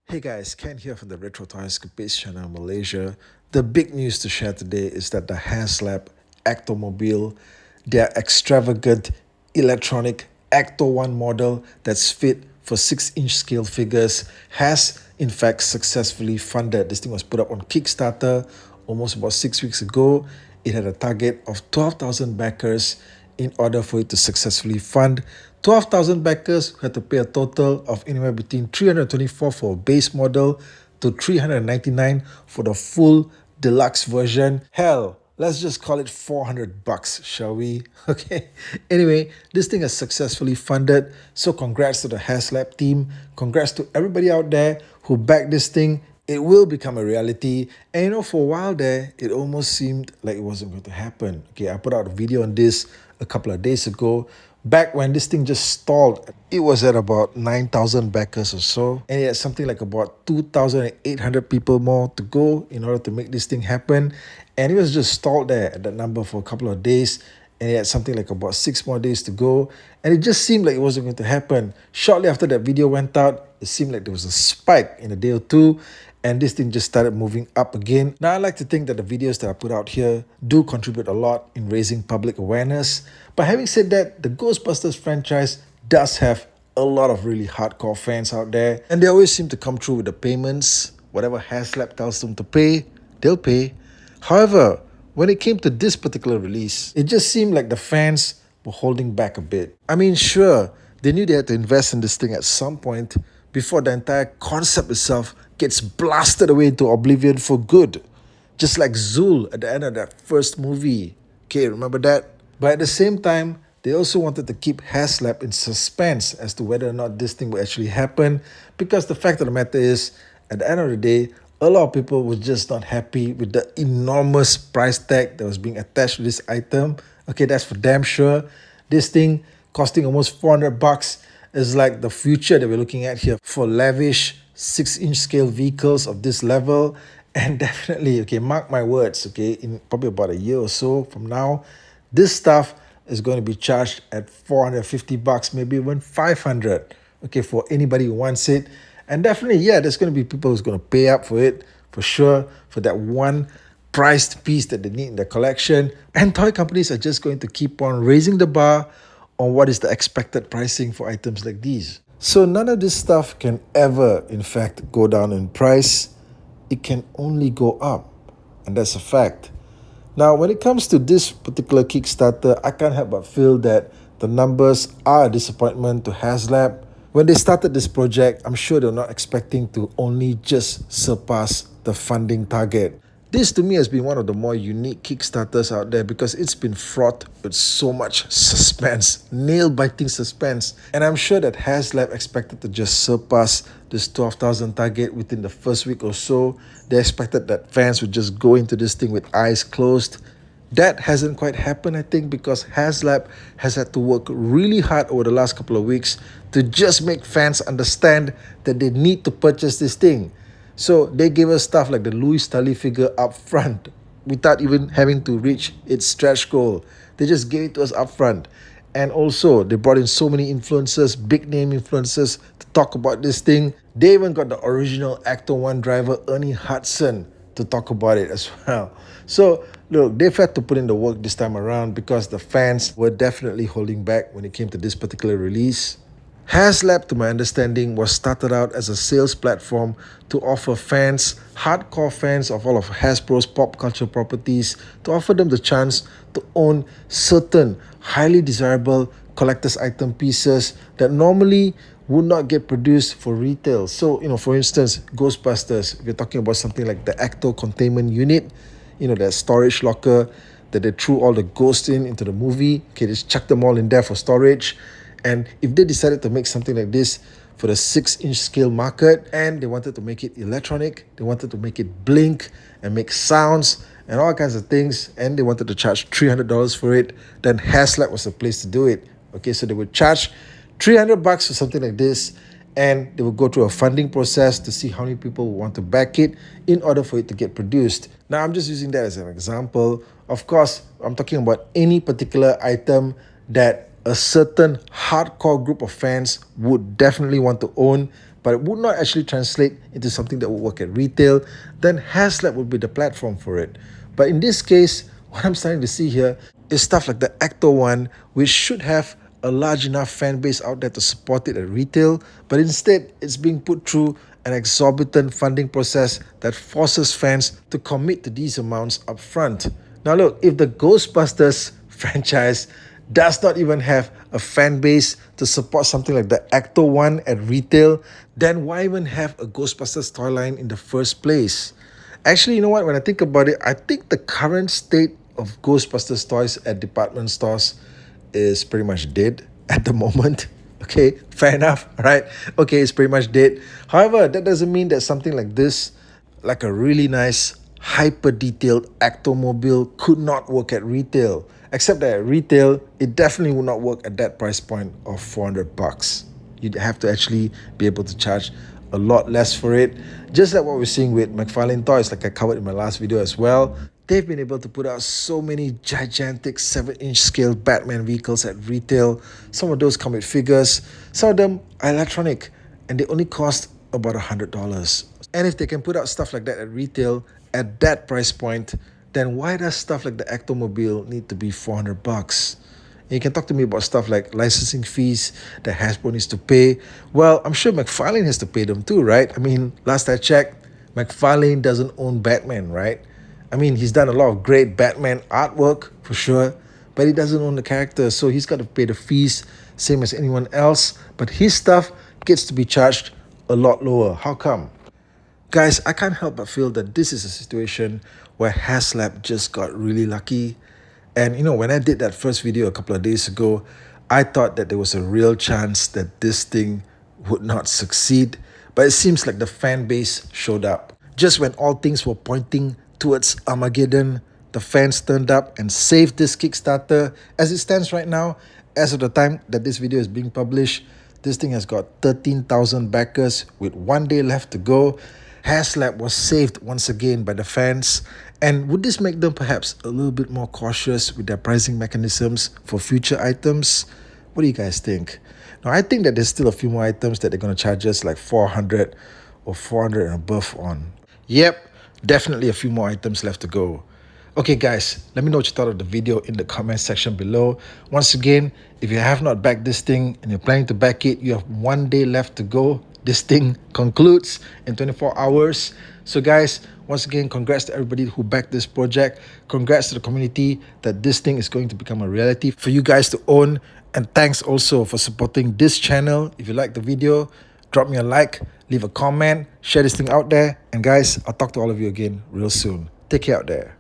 Hey guys, Ken here from the Retro Toys Escapades channel Malaysia. The big news to share today is that the Haslab Ectomobile, their extravagant electronic ECTO-1 model that's fit for 6-inch scale figures, has in fact successfully funded. This thing was put up on Kickstarter almost about 6 weeks ago. It had a target of 12,000 backers in order for it to successfully fund. 12,000 backers who had to pay a total of anywhere between 324 for a base model to 399 for the full deluxe version. Hell, let's just call it 400 bucks, shall we? Okay. Anyway, this thing has successfully funded. So congrats to the Haslab team. Congrats to everybody out there who backed this thing. It will become a reality. And for a while there, it almost seemed like it wasn't going to happen. Okay, I put out a video on this a couple of days ago. Back when this thing just stalled, it was at about 9,000 backers or so. And it had something like about 2,800 people more to go in order to make this thing happen. And it was just stalled there at that number for a couple of days. And it had something like about 6 more days to go. And it just seemed like it wasn't going to happen. Shortly after that video went out, it seemed like there was a spike in a day or two. And this thing just started moving up again. Now, I like to think that the videos that I put out here do contribute a lot in raising public awareness. But having said that, the Ghostbusters franchise does have a lot of really hardcore fans out there. And they always seem to come through with the payments. Whatever Haslab tells them to pay, they'll pay. However, when it came to this particular release, it just seemed like the fans were holding back a bit. I mean, sure, they knew they had to invest in this thing at some point before the entire concept itself gets blasted away into oblivion for good. Just like Zool at the end of that first movie. Okay, remember that? But at the same time, they also wanted to keep Haslab in suspense as to whether or not this thing will actually happen. Because the fact of the matter is, at the end of the day, a lot of people were just not happy with the enormous price tag that was being attached to this item. Okay, that's for damn sure. This thing costing almost 400 bucks is like the future that we're looking at here for lavish 6-inch scale vehicles of this level. And definitely, okay, mark my words, okay, in probably about a year or so from now, this stuff is going to be charged at 450 bucks, maybe even 500, okay, for anybody who wants it. And definitely, yeah, there's going to be people who's going to pay up for it, for sure, for that one priced piece that they need in their collection. And toy companies are just going to keep on raising the bar on what is the expected pricing for items like these. So none of this stuff can ever, in fact, go down in price. It can only go up. And that's a fact. Now, when it comes to this particular Kickstarter, I can't help but feel that the numbers are a disappointment to Haslab. When they started this project, I'm sure they're not expecting to only just surpass the funding target. This to me has been one of the more unique Kickstarters out there because it's been fraught with so much suspense, nail-biting suspense. And I'm sure that Haslab expected to just surpass this 12,000 target within the first week or so. They expected that fans would just go into this thing with eyes closed. That hasn't quite happened, I think, because Haslab has had to work really hard over the last couple of weeks to just make fans understand that they need to purchase this thing. So they gave us stuff like the Louis Tully figure up front without even having to reach its stretch goal. They just gave it to us up front. And also, they brought in so many influencers, big name influencers, to talk about this thing. They even got the original ECTO-1 driver, Ernie Hudson, to talk about it as well. So, look, they've had to put in the work this time around because the fans were definitely holding back when it came to this particular release. Haslab, to my understanding, was started out as a sales platform to offer fans, hardcore fans of all of Hasbro's pop culture properties, to offer them the chance to own certain highly desirable collector's item pieces that normally would not get produced for retail. So, for instance, Ghostbusters, if you're talking about something like the Ecto containment unit, that storage locker that they threw all the ghosts into the movie. Okay, just chuck them all in there for storage. And if they decided to make something like this for the 6-inch scale market and they wanted to make it electronic, they wanted to make it blink and make sounds and all kinds of things, and they wanted to charge $300 for it, then Haslab was the place to do it. Okay, so they would charge 300 bucks for something like this, and they would go through a funding process to see how many people would want to back it in order for it to get produced. Now, I'm just using that as an example. Of course, I'm talking about any particular item that a certain hardcore group of fans would definitely want to own, but it would not actually translate into something that would work at retail, then Haslab would be the platform for it. But in this case, what I'm starting to see here is stuff like the ECTO-1, which should have a large enough fan base out there to support it at retail, but instead it's being put through an exorbitant funding process that forces fans to commit to these amounts up front. Now look, if the Ghostbusters franchise does not even have a fan base to support something like the ECTO-1 at retail, then why even have a Ghostbusters toy line in the first place? Actually, you know what? When I think about it, I think the current state of Ghostbusters toys at department stores is pretty much dead at the moment. Okay, fair enough, right? Okay, it's pretty much dead. However, that doesn't mean that something like this, like a really nice, hyper detailed Actomobile, could not work at retail. Except that at retail, it definitely would not work at that price point of $400. You'd have to actually be able to charge a lot less for it. Just like what we're seeing with McFarlane Toys, like I covered in my last video as well. They've been able to put out so many gigantic 7-inch scale Batman vehicles at retail. Some of those come with figures. Some of them are electronic, and they only cost about $100. And if they can put out stuff like that at retail at that price point, then why does stuff like the Actomobile need to be $400? And you can talk to me about stuff like licensing fees that Hasbro needs to pay. Well, I'm sure McFarlane has to pay them too, right? I mean, last I checked, McFarlane doesn't own Batman, right? I mean, he's done a lot of great Batman artwork, for sure, but he doesn't own the character, so he's got to pay the fees, same as anyone else, but his stuff gets to be charged a lot lower. How come? Guys, I can't help but feel that this is a situation where Haslab just got really lucky. And you know, when I did that first video a couple of days ago, I thought that there was a real chance that this thing would not succeed. But it seems like the fan base showed up. Just when all things were pointing towards Armageddon, the fans turned up and saved this Kickstarter. As it stands right now, as of the time that this video is being published, this thing has got 13,000 backers with 1 day left to go. Haslab was saved once again by the fans. And would this make them perhaps a little bit more cautious with their pricing mechanisms for future items? What do you guys think? Now, I think that there's still a few more items that they're going to charge us like 400 or 400 and above on. Yep, definitely a few more items left to go. Okay guys, let me know what you thought of the video in the comment section below. Once again, if you have not backed this thing and you're planning to back it, you have 1 day left to go. This thing concludes in 24 hours. So guys, once again, congrats to everybody who backed this project. Congrats to the community that this thing is going to become a reality for you guys to own. And thanks also for supporting this channel. If you like the video, drop me a like, leave a comment, share this thing out there. And guys, I'll talk to all of you again real soon. Take care out there.